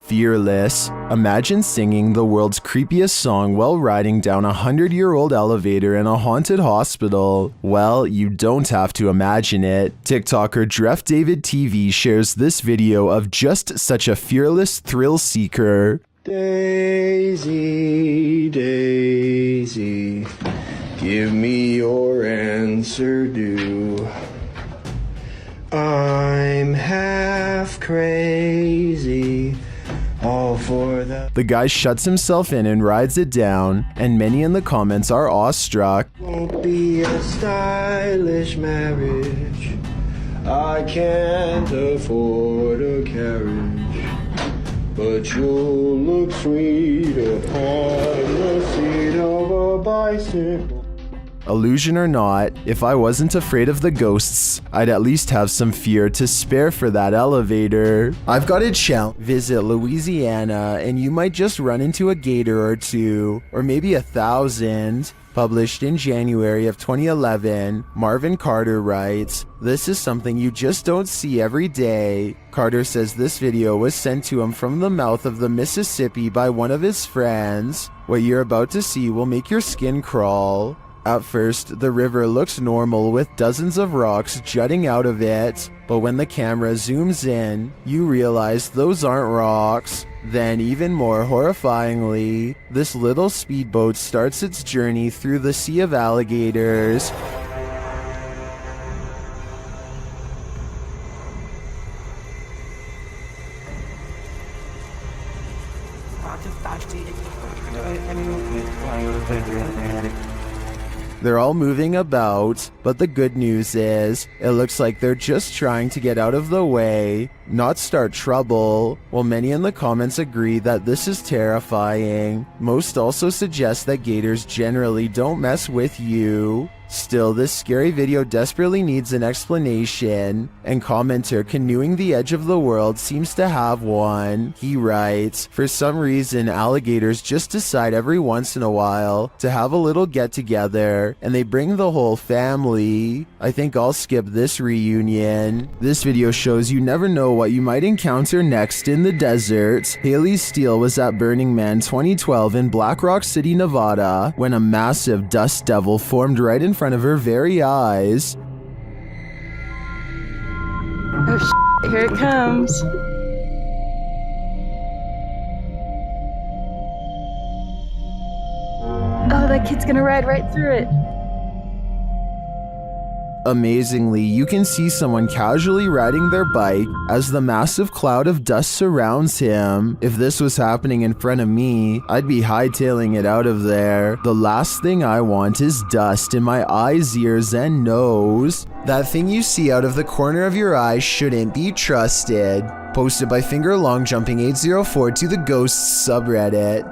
Fearless. Imagine singing the world's creepiest song while riding down a 100-year-old elevator in a haunted hospital. Well, you don't have to imagine it. TikToker Dref David TV shares this video of just such a fearless thrill seeker. Daisy, Daisy, give me your answer due. I'm half crazy, all for The guy shuts himself in and rides it down, and many in the comments are awestruck. Won't be a stylish marriage. I can't afford a carriage, but you'll look sweet upon the seat of a bicycle. Illusion or not, if I wasn't afraid of the ghosts, I'd at least have some fear to spare for that elevator. I've got a challenge. Visit Louisiana and you might just run into a gator or two, or maybe 1,000. Published in January of 2011, Marvin Carter writes, "This is something you just don't see every day." Carter says this video was sent to him from the mouth of the Mississippi by one of his friends. What you're about to see will make your skin crawl. At first, the river looks normal with dozens of rocks jutting out of it, but when the camera zooms in, you realize those aren't rocks. Then, even more horrifyingly, this little speedboat starts its journey through the sea of alligators. They're all moving about, but the good news is, it looks like they're just trying to get out of the way, not start trouble. While many in the comments agree that this is terrifying, most also suggest that gators generally don't mess with you. Still, this scary video desperately needs an explanation, and commenter Canoeing the Edge of the World seems to have one. He writes, "For some reason, alligators just decide every once in a while to have a little get-together, and they bring the whole family. I think I'll skip this reunion." This video shows you never know what you might encounter next in the desert. Haley Steele was at Burning Man 2012 in Black Rock City, Nevada, when a massive dust devil formed right in front of her very eyes. Oh shit, here it comes. Oh, that kid's gonna ride right through it. Amazingly, you can see someone casually riding their bike as the massive cloud of dust surrounds him. If this was happening in front of me, I'd be hightailing it out of there. The last thing I want is dust in my eyes, ears, and nose. That thing you see out of the corner of your eye shouldn't be trusted. Posted by FingerLongJumping804 to the Ghosts subreddit.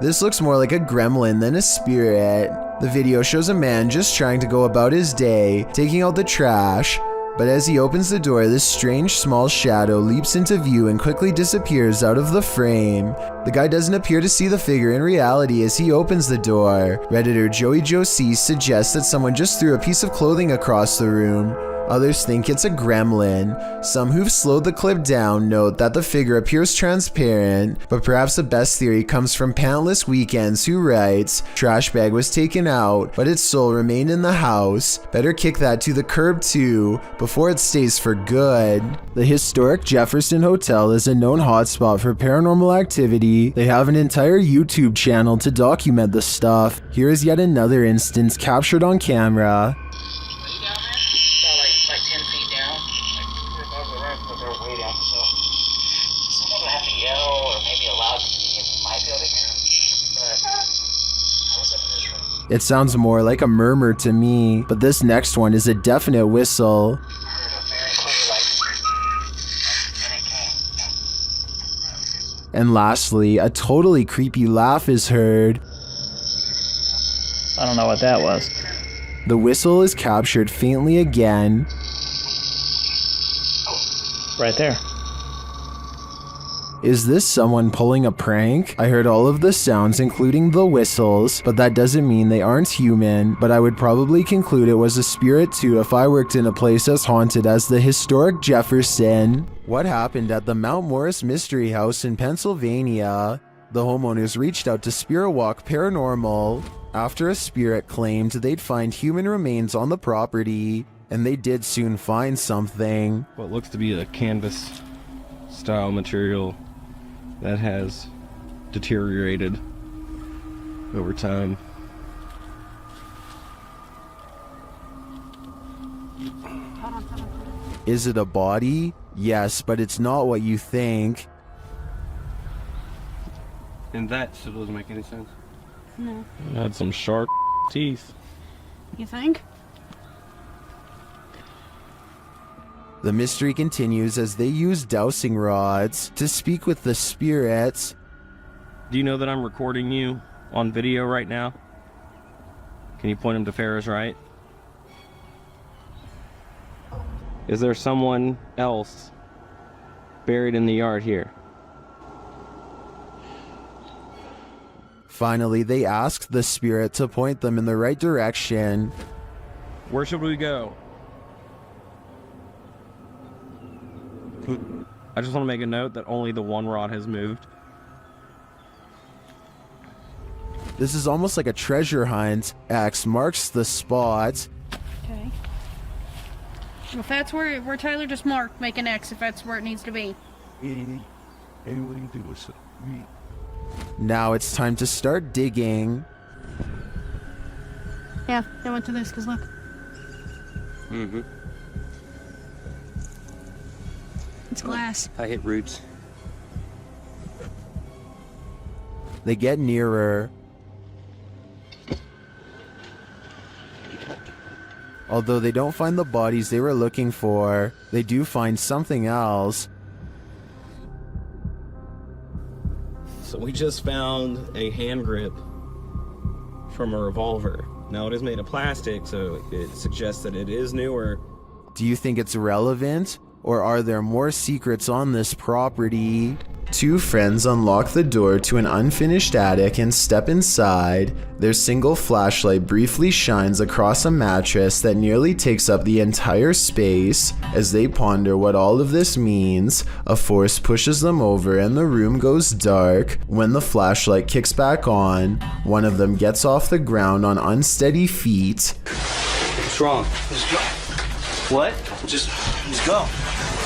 This looks more like a gremlin than a spirit. The video shows a man just trying to go about his day, taking out the trash, but as he opens the door, this strange small shadow leaps into view and quickly disappears out of the frame. The guy doesn't appear to see the figure in reality as he opens the door. Redditor Joey Josie suggests that someone just threw a piece of clothing across the room. Others think it's a gremlin. Some who've slowed the clip down note that the figure appears transparent, but perhaps the best theory comes from Pantless Weekends, who writes, "Trash bag was taken out, but its soul remained in the house. Better kick that to the curb too, before it stays for good." The historic Jefferson Hotel is a known hotspot for paranormal activity. They have an entire YouTube channel to document the stuff. Here is yet another instance captured on camera. It sounds more like a murmur to me, but this next one is a definite whistle. And lastly, a totally creepy laugh is heard. I don't know what that was. The whistle is captured faintly again. Right there. Is this someone pulling a prank? I heard all of the sounds, including the whistles, but that doesn't mean they aren't human, but I would probably conclude it was a spirit too if I worked in a place as haunted as the historic Jefferson. What happened at the Mount Morris Mystery House in Pennsylvania? The homeowners reached out to Spirit Walk Paranormal after a spirit claimed they'd find human remains on the property, and they did soon find something. What looks to be a canvas style material that has deteriorated over time. Is it a body? Yes, but it's not what you think. And that still doesn't make any sense. No. It had some sharp teeth. You think? The mystery continues as they use dowsing rods to speak with the spirits. Do you know that I'm recording you on video right now? Can you point him to Ferris, right? Is there someone else buried in the yard here? Finally, they asked the spirit to point them in the right direction. Where should we go? I just want to make a note that only the one rod has moved. This is almost like a treasure hunt. X marks the spot. Okay. If that's where Tyler just marked, make an X if that's where it needs to be. Now it's time to start digging. Yeah, I went to this because look. Mm-hmm. It's glass. I hit roots. They get nearer. Although they don't find the bodies they were looking for, they do find something else. So we just found a hand grip from a revolver. Now it is made of plastic, so it suggests that it is newer. Do you think it's relevant? Or are there more secrets on this property? Two friends unlock the door to an unfinished attic and step inside. Their single flashlight briefly shines across a mattress that nearly takes up the entire space. As they ponder what all of this means, a force pushes them over and the room goes dark. When the flashlight kicks back on, one of them gets off the ground on unsteady feet. What's wrong? Just go. What? Just go.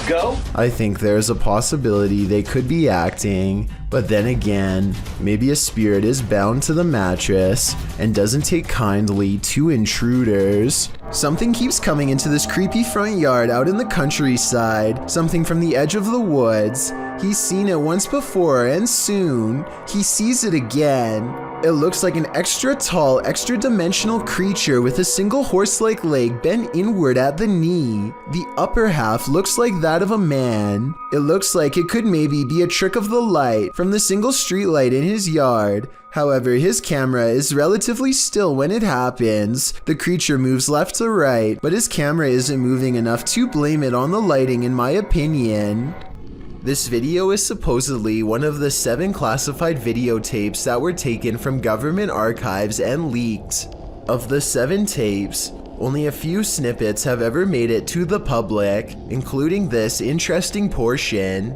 Go? I think there's a possibility they could be acting, but then again, maybe a spirit is bound to the mattress and doesn't take kindly to intruders. Something keeps coming into this creepy front yard out in the countryside, something from the edge of the woods. He's seen it once before and soon, he sees it again. It looks like an extra tall, extra dimensional creature with a single horse-like leg bent inward at the knee. The upper half looks like that of a man. It looks like it could maybe be a trick of the light from the single streetlight in his yard. However, his camera is relatively still when it happens. The creature moves left to right, but his camera isn't moving enough to blame it on the lighting in my opinion. This video is supposedly one of the 7 classified videotapes that were taken from government archives and leaked. Of the 7 tapes, only a few snippets have ever made it to the public, including this interesting portion.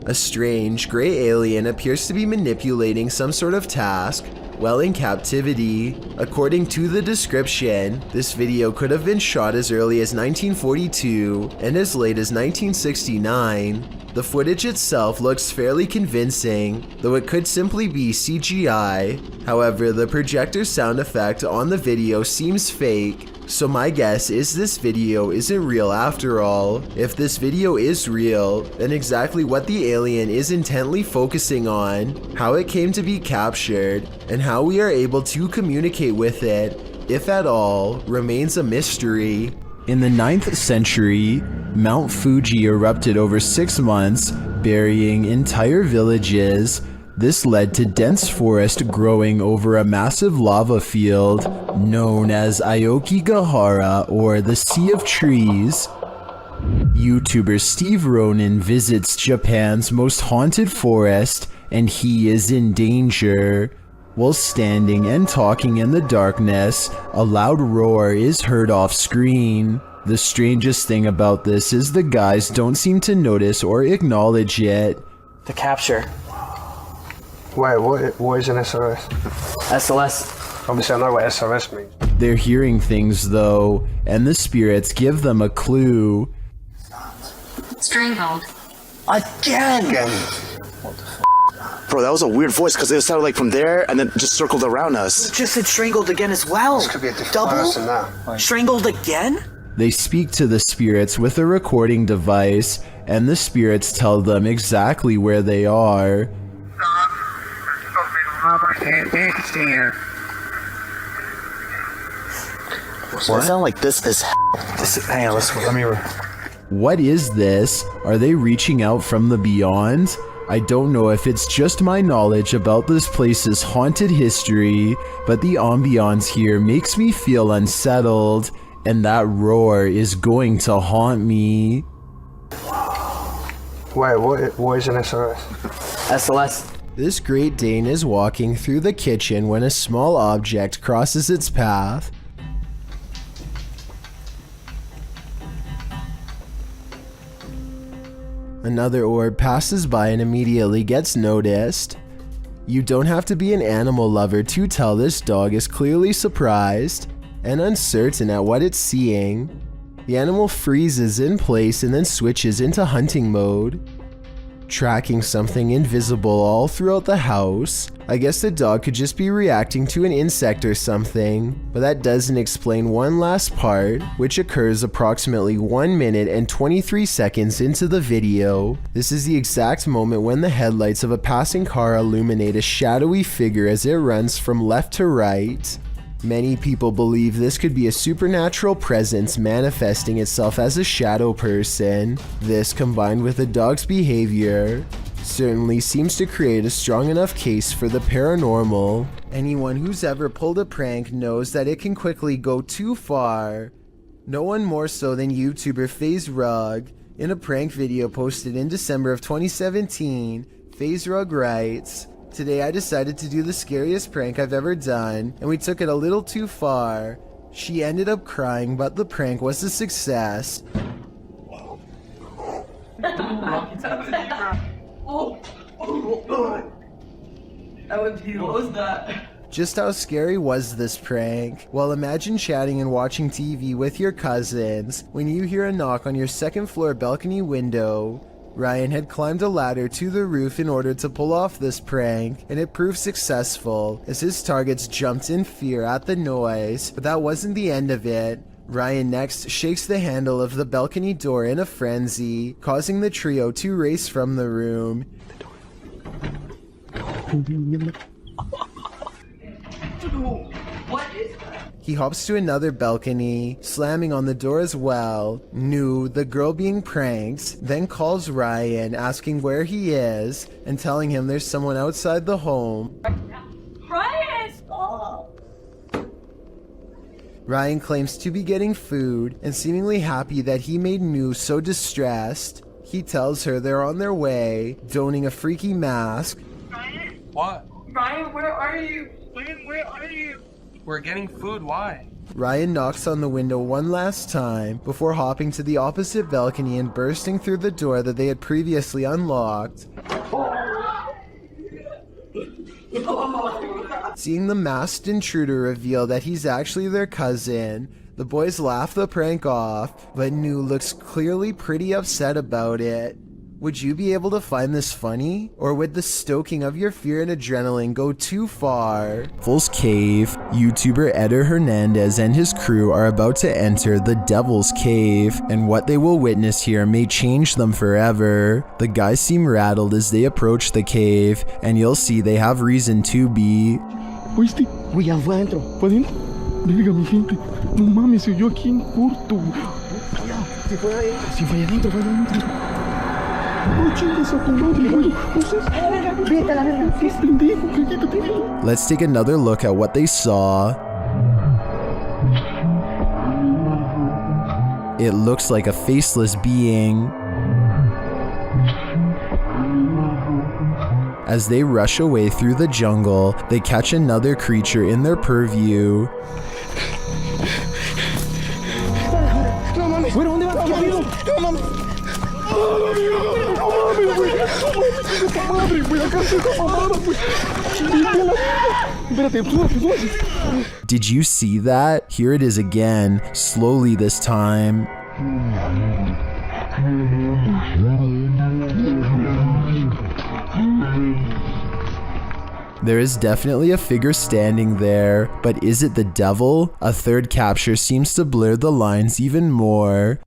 A strange, gray alien appears to be manipulating some sort of task while in captivity. According to the description, this video could have been shot as early as 1942 and as late as 1969. The footage itself looks fairly convincing, though it could simply be CGI. However, the projector sound effect on the video seems fake, so my guess is this video isn't real after all. If this video is real, then exactly what the alien is intently focusing on, how it came to be captured, and how we are able to communicate with it, if at all, remains a mystery. In the 9th century, Mount Fuji erupted over 6 months, burying entire villages. This led to dense forest growing over a massive lava field known as Aokigahara, or the Sea of Trees. YouTuber Steve Ronan visits Japan's most haunted forest, and he is in danger. While standing and talking in the darkness, a loud roar is heard off screen. The strangest thing about this is the guys don't seem to notice or acknowledge it. The capture. Wait, what is an SOS? SOS. Obviously I know what SOS means. They're hearing things though, and the spirits give them a clue. Strangled. Again! Bro, that was a weird voice because it sounded like from there and then just circled around us. You just said strangled again as well. This could be a different person now. Strangled again? They speak to the spirits with a recording device, and the spirits tell them exactly where they are. What? It sound like this is Hang on, let me... What is this? Are they reaching out from the beyond? I don't know if it's just my knowledge about this place's haunted history, but the ambiance here makes me feel unsettled, and that roar is going to haunt me. Wait, what is an SOS? SOS. This Great Dane is walking through the kitchen when a small object crosses its path. Another orb passes by and immediately gets noticed. You don't have to be an animal lover to tell this dog is clearly surprised and uncertain at what it's seeing. The animal freezes in place and then switches into hunting mode, tracking something invisible all throughout the house. I guess the dog could just be reacting to an insect or something, but that doesn't explain one last part, which occurs approximately 1 minute and 23 seconds into the video. This is the exact moment when the headlights of a passing car illuminate a shadowy figure as it runs from left to right. Many people believe this could be a supernatural presence manifesting itself as a shadow person. This, combined with the dog's behavior, certainly seems to create a strong enough case for the paranormal. Anyone who's ever pulled a prank knows that it can quickly go too far. No one more so than YouTuber FaZe Rug. In a prank video posted in December of 2017, FaZe Rug writes, "Today I decided to do the scariest prank I've ever done, and we took it a little too far. She ended up crying, but the prank was a success." What was that? Just how scary was this prank? Well, imagine chatting and watching TV with your cousins when you hear a knock on your second floor balcony window. Ryan had climbed a ladder to the roof in order to pull off this prank, and it proved successful as his targets jumped in fear at the noise. But that wasn't the end of it. Ryan next shakes the handle of the balcony door in a frenzy, causing the trio to race from the room. What is that? He hops to another balcony, slamming on the door as well. Nu, the girl being pranked, then calls Ryan, asking where he is, and telling him there's someone outside the home. Ryan, stop! Ryan claims to be getting food, and seemingly happy that he made Nu so distressed. He tells her they're on their way, donning a freaky mask. Ryan? What? Ryan, where are you? Where are you? We're getting food, why? Ryan knocks on the window one last time before hopping to the opposite balcony and bursting through the door that they had previously unlocked. Seeing the masked intruder reveal that he's actually their cousin, the boys laugh the prank off, but Nu looks clearly pretty upset about it. Would you be able to find this funny? Or would the stoking of your fear and adrenaline go too far? Devil's Cave. YouTuber Eder Hernandez and his crew are about to enter the Devil's Cave, and what they will witness here may change them forever. The guys seem rattled as they approach the cave, and you'll see they have reason to be. ¿Oíste? Güey, fue adentro. ¿Fue adentro? Verga, mi gente. No mames, se oyó aquí en corto. Si fue adentro, fue adentro. Let's take another look at what they saw. It looks like a faceless being. As they rush away through the jungle, they catch another creature in their purview. Did you see that? Here it is again, slowly this time. There is definitely a figure standing there, but is it the devil? A third capture seems to blur the lines even more.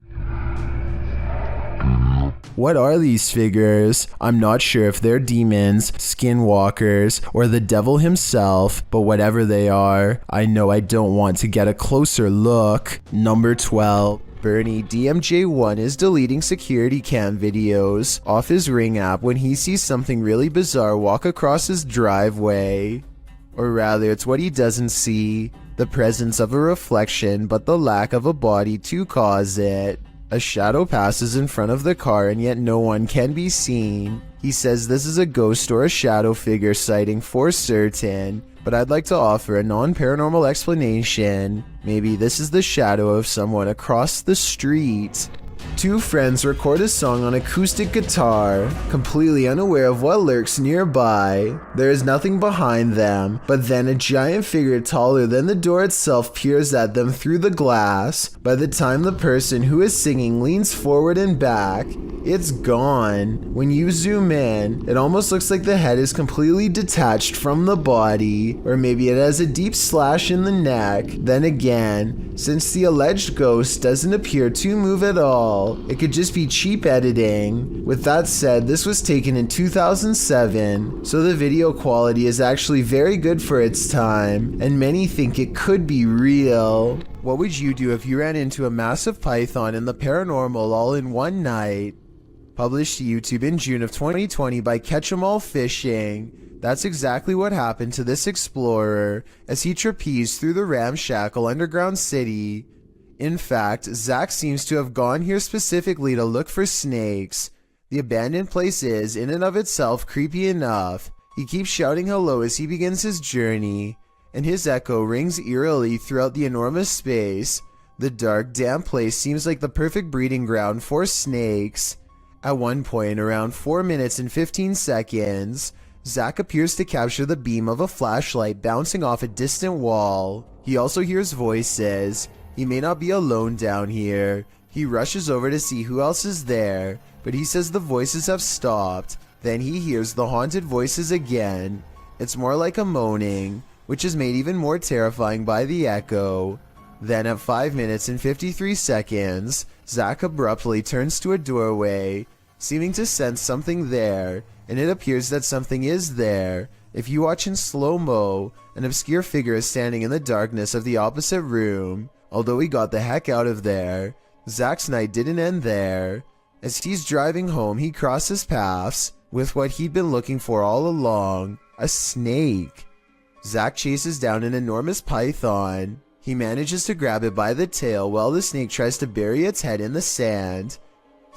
What are these figures? I'm not sure if they're demons, skinwalkers, or the devil himself, but whatever they are, I know I don't want to get a closer look. Number 12. Bernie DMJ1 is deleting security cam videos off his Ring app when he sees something really bizarre walk across his driveway. Or rather, it's what he doesn't see. The presence of a reflection, but the lack of a body to cause it. A shadow passes in front of the car and yet no one can be seen. He says this is a ghost or a shadow figure sighting for certain, but I'd like to offer a non-paranormal explanation. Maybe this is the shadow of someone across the street. Two friends record a song on acoustic guitar, completely unaware of what lurks nearby. There is nothing behind them, but then a giant figure taller than the door itself peers at them through the glass. By the time the person who is singing leans forward and back, it's gone. When you zoom in, it almost looks like the head is completely detached from the body, or maybe it has a deep slash in the neck. Then again, since the alleged ghost doesn't appear to move at all, it could just be cheap editing. With that said, this was taken in 2007, so the video quality is actually very good for its time, and many think it could be real. What would you do if you ran into a massive python in the paranormal all in one night? Published to YouTube in June of 2020 by Catch 'em All Fishing. That's exactly what happened to this explorer as he trapezed through the ramshackle underground city. In fact, Zach seems to have gone here specifically to look for snakes. The abandoned place is, in and of itself, creepy enough. He keeps shouting hello as he begins his journey, and his echo rings eerily throughout the enormous space. The dark, damp place seems like the perfect breeding ground for snakes. At one point, around 4 minutes and 15 seconds, Zach appears to capture the beam of a flashlight bouncing off a distant wall. He also hears voices. He may not be alone down here. He rushes over to see who else is there, but he says the voices have stopped. Then he hears the haunted voices again. It's more like a moaning, which is made even more terrifying by the echo. Then at 5 minutes and 53 seconds, Zach abruptly turns to a doorway, seeming to sense something there, and it appears that something is there. If you watch in slow-mo, an obscure figure is standing in the darkness of the opposite room. Although he got the heck out of there, Zach's night didn't end there. As he's driving home, he crosses paths with what he'd been looking for all along, a snake. Zach chases down an enormous python. He manages to grab it by the tail while the snake tries to bury its head in the sand.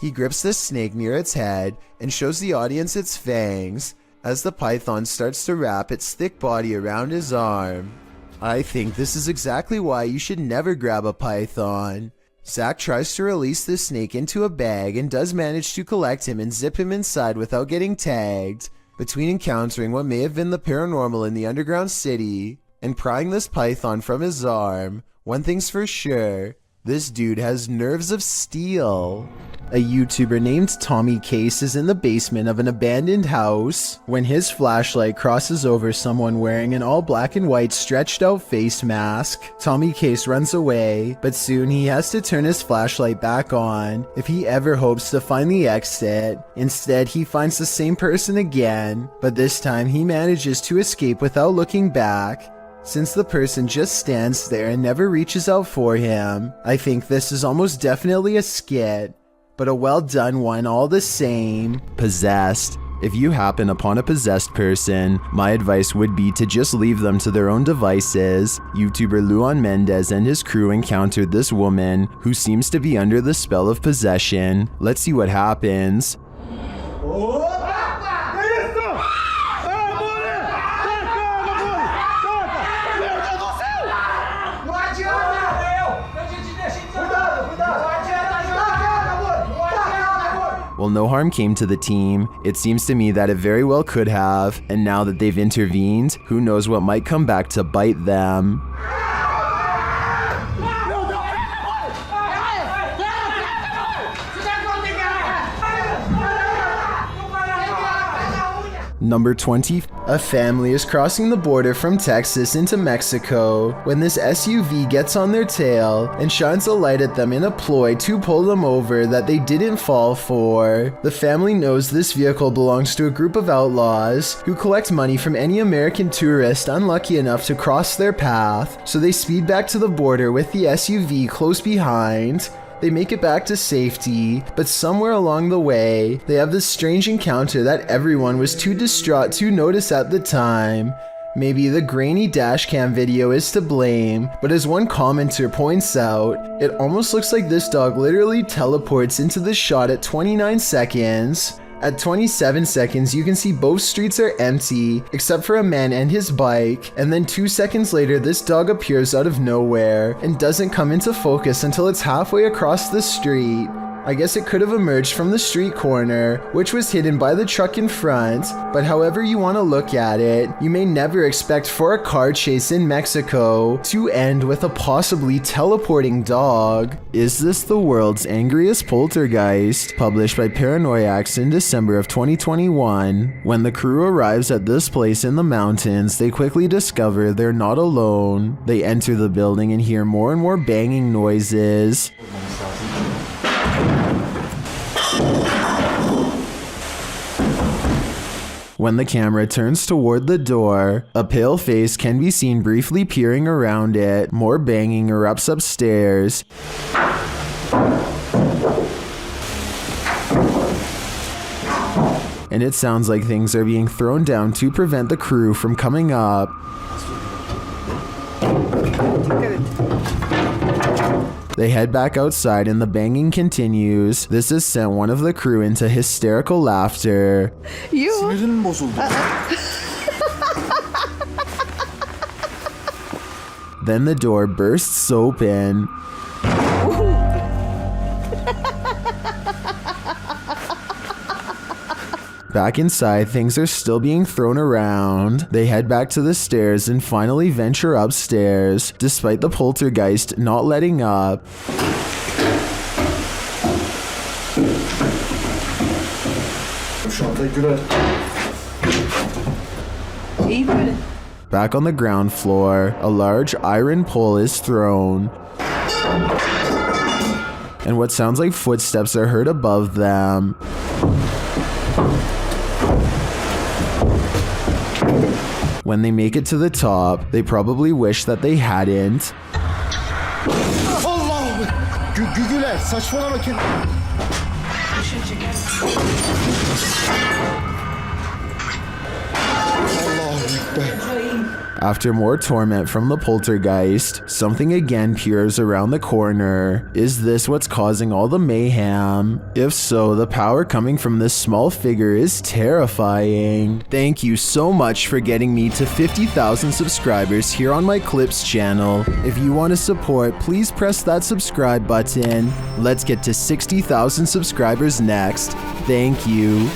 He grips the snake near its head and shows the audience its fangs as the python starts to wrap its thick body around his arm. I think this is exactly why you should never grab a python. Zach tries to release the snake into a bag and does manage to collect him and zip him inside without getting tagged. Between encountering what may have been the paranormal in the underground city and prying this python from his arm, one thing's for sure, this dude has nerves of steel. A YouTuber named Tommy Case is in the basement of an abandoned house when his flashlight crosses over someone wearing an all black and white stretched out face mask. Tommy Case runs away, but soon he has to turn his flashlight back on if he ever hopes to find the exit. Instead, he finds the same person again, but this time he manages to escape without looking back. Since the person just stands there and never reaches out for him, I think this is almost definitely a skit. but a well done one all the same. Possessed. If you happen upon a possessed person, my advice would be to just leave them to their own devices. YouTuber Luan Mendez and his crew encountered this woman who seems to be under the spell of possession. Let's see what happens. Well, no harm came to the team. It seems to me that it very well could have, and now that they've intervened, who knows what might come back to bite them. Number 20. A family is crossing the border from Texas into Mexico when this SUV gets on their tail and shines a light at them in a ploy to pull them over that they didn't fall for. The family knows this vehicle belongs to a group of outlaws who collect money from any American tourist unlucky enough to cross their path, so they speed back to the border with the SUV close behind. They make it back to safety, but somewhere along the way, they have this strange encounter that everyone was too distraught to notice at the time. Maybe the grainy dashcam video is to blame, but as one commenter points out, it almost looks like this dog literally teleports into the shot at 29 seconds. At 27 seconds, you can see both streets are empty, except for a man and his bike, and then 2 seconds later, this dog appears out of nowhere and doesn't come into focus until it's halfway across the street. I guess it could have emerged from the street corner, which was hidden by the truck in front, but however you want to look at it, you may never expect for a car chase in Mexico to end with a possibly teleporting dog. Is this the world's angriest poltergeist? Published by Paranoiacs in December of 2021. When the crew arrives at this place in the mountains, they quickly discover they're not alone. They enter the building and hear more and more banging noises. When the camera turns toward the door, a pale face can be seen briefly peering around it. More banging erupts upstairs. And it sounds like things are being thrown down to prevent the crew from coming up. They head back outside and the banging continues. This has sent one of the crew into hysterical laughter. Then the door bursts open. Back inside, things are still being thrown around. They head back to the stairs and finally venture upstairs, despite the poltergeist not letting up. Back on the ground floor, a large iron pole is thrown. And what sounds like footsteps are heard above them. When they make it to the top, they probably wish that they hadn't. After more torment from the poltergeist, something again peers around the corner. Is this what's causing all the mayhem? If so, the power coming from this small figure is terrifying. Thank you so much for getting me to 50,000 subscribers here on my Clips channel. If you want to support, please press that subscribe button. Let's get to 60,000 subscribers next. Thank you.